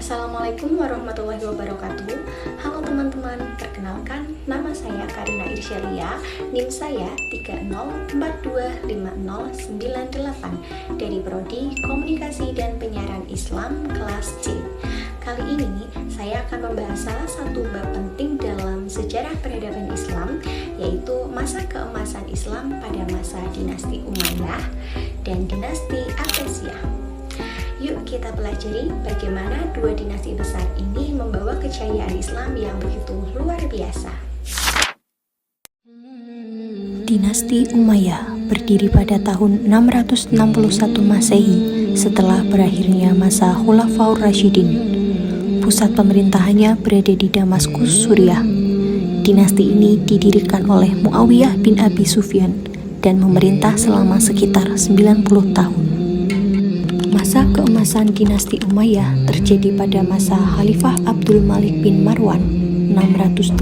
Assalamualaikum warahmatullahi wabarakatuh. Halo teman-teman, perkenalkan nama saya Karina Irsyalia, NIM saya 30425098 dari Prodi Komunikasi dan Penyiaran Islam kelas C. Kali ini saya akan membahas salah satu bab penting dalam sejarah peradaban Islam, yaitu masa keemasan Islam pada masa dinasti Umayyah dan dinasti Abbasiyah. Yuk kita pelajari bagaimana dua dinasti besar ini membawa kejayaan Islam yang begitu luar biasa. Dinasti Umayyah berdiri pada tahun 661 Masehi setelah berakhirnya masa Khulafaur Rasyidin. Pusat pemerintahannya berada di Damaskus, Suriah. Dinasti ini didirikan oleh Muawiyah bin Abi Sufyan dan memerintah selama sekitar 90 tahun. Masa keemasan dinasti Umayyah terjadi pada masa Khalifah Abdul Malik bin Marwan 685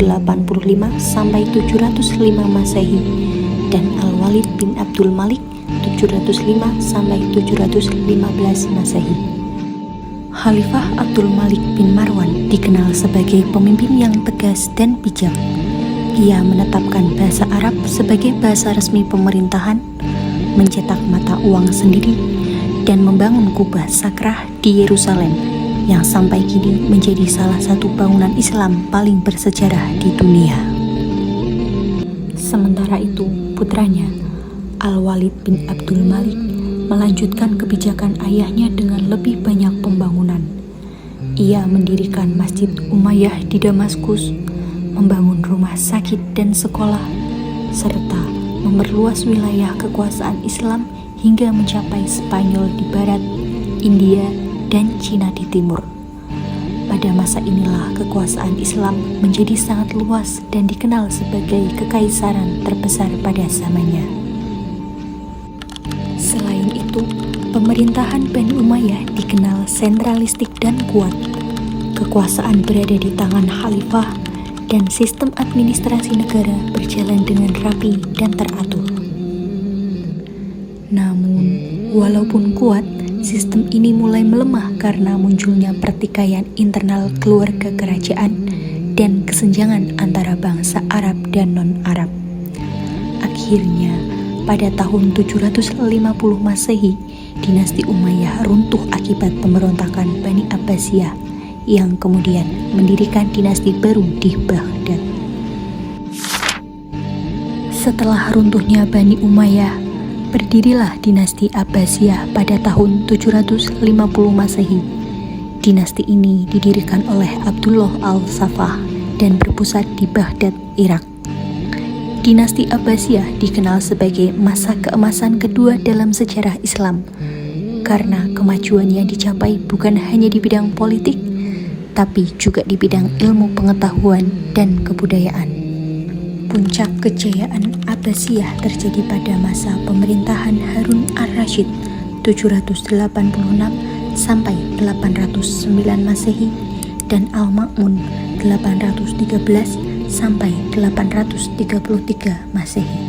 sampai 705 Masehi dan Al-Walid bin Abdul Malik 705 sampai 715 Masehi. Khalifah Abdul Malik bin Marwan dikenal sebagai pemimpin yang tegas dan bijak. Ia menetapkan bahasa Arab sebagai bahasa resmi pemerintahan, mencetak mata uang sendiri, dan membangun kubah sakrah di Yerusalem yang sampai kini menjadi salah satu bangunan Islam paling bersejarah di dunia. Sementara itu, putranya Al-Walid bin Abdul Malik melanjutkan kebijakan ayahnya dengan lebih banyak pembangunan. Ia mendirikan Masjid Umayyah di Damaskus, membangun rumah sakit dan sekolah, serta memperluas wilayah kekuasaan Islam hingga mencapai Spanyol di barat, India, dan Cina di timur. Pada masa inilah kekuasaan Islam menjadi sangat luas dan dikenal sebagai kekaisaran terbesar pada zamannya. Selain itu, pemerintahan Bani Umayyah dikenal sentralistik dan kuat. Kekuasaan berada di tangan khalifah dan sistem administrasi negara berjalan dengan rapi dan teratur. Namun, walaupun kuat, sistem ini mulai melemah karena munculnya pertikaian internal keluarga kerajaan dan kesenjangan antara bangsa Arab dan non-Arab. Akhirnya, pada tahun 750 Masehi, dinasti Umayyah runtuh akibat pemberontakan Bani Abbasiyah yang kemudian mendirikan dinasti baru di Baghdad. Setelah runtuhnya Bani Umayyah, berdirilah dinasti Abbasiyah pada tahun 750 Masehi. Dinasti ini didirikan oleh Abdullah al-Saffah dan berpusat di Baghdad, Irak. Dinasti Abbasiyah dikenal sebagai masa keemasan kedua dalam sejarah Islam karena kemajuan yang dicapai bukan hanya di bidang politik, tapi juga di bidang ilmu pengetahuan dan kebudayaan. Puncak kejayaan Abbasiyah terjadi pada masa pemerintahan Harun ar-Rasyid 786 sampai 809 Masehi dan Al-Ma'mun 813 sampai 833 Masehi.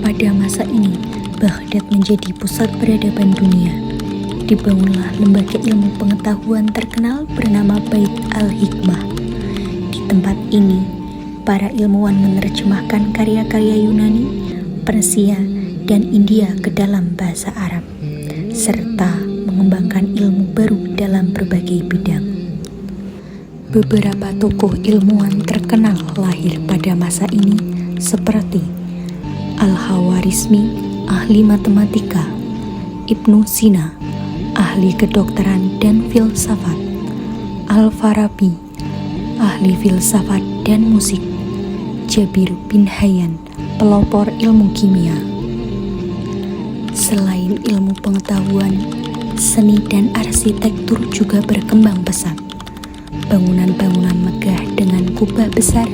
Pada masa ini, Baghdad menjadi pusat peradaban dunia. Dibangunlah lembaga ilmu pengetahuan terkenal bernama Bait al-Hikmah. Di tempat ini, para ilmuwan menerjemahkan karya-karya Yunani, Persia, dan India ke dalam bahasa Arab, serta mengembangkan ilmu baru dalam berbagai bidang. Beberapa tokoh ilmuwan terkenal lahir pada masa ini seperti Al-Khawarizmi, ahli matematika, Ibnu Sina, ahli kedokteran dan filsafat, Al-Farabi, ahli filsafat dan musik, Jabir bin Hayyan, pelopor ilmu kimia. Selain ilmu pengetahuan, seni dan arsitektur juga berkembang pesat. Bangunan-bangunan megah dengan kubah besar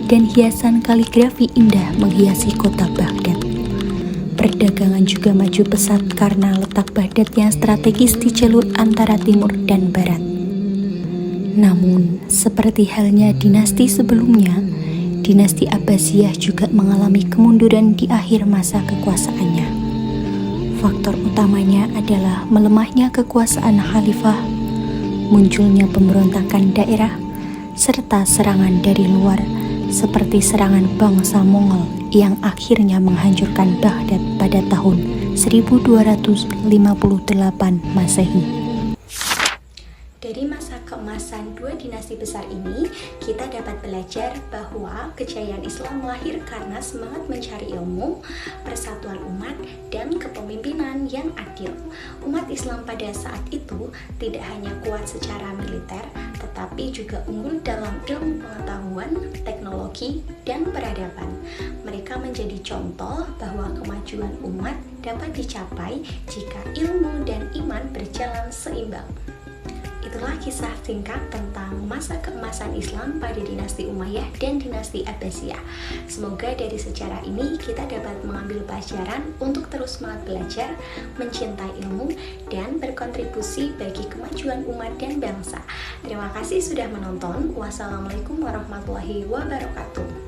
dan hiasan kaligrafi indah menghiasi kota Baghdad. Perdagangan juga maju pesat karena letak Baghdad yang strategis di jalur antara timur dan barat. Namun, seperti halnya dinasti sebelumnya, dinasti Abbasiyah juga mengalami kemunduran di akhir masa kekuasaannya. Faktor utamanya adalah melemahnya kekuasaan khalifah, munculnya pemberontakan daerah, serta serangan dari luar, seperti serangan bangsa Mongol yang akhirnya menghancurkan Baghdad pada tahun 1258 Masehi. Dari masa keemasan dua dinasti besar ini, kita dapat belajar bahwa kejayaan Islam lahir karena semangat mencari ilmu, persatuan umat, dan kepemimpinan yang adil. Umat Islam pada saat itu tidak hanya kuat secara militer, tetapi juga unggul dalam ilmu pengetahuan, teknologi, dan peradaban. Mereka menjadi contoh bahwa kemajuan umat dapat dicapai jika ilmu dan iman berjalan seimbang. Itulah kisah singkat tentang masa keemasan Islam pada dinasti Umayyah dan dinasti Abbasiyah. Semoga dari sejarah ini kita dapat mengambil pelajaran untuk terus semangat belajar, mencintai ilmu, dan berkontribusi bagi kemajuan umat dan bangsa. Terima kasih sudah menonton. Wassalamualaikum warahmatullahi wabarakatuh.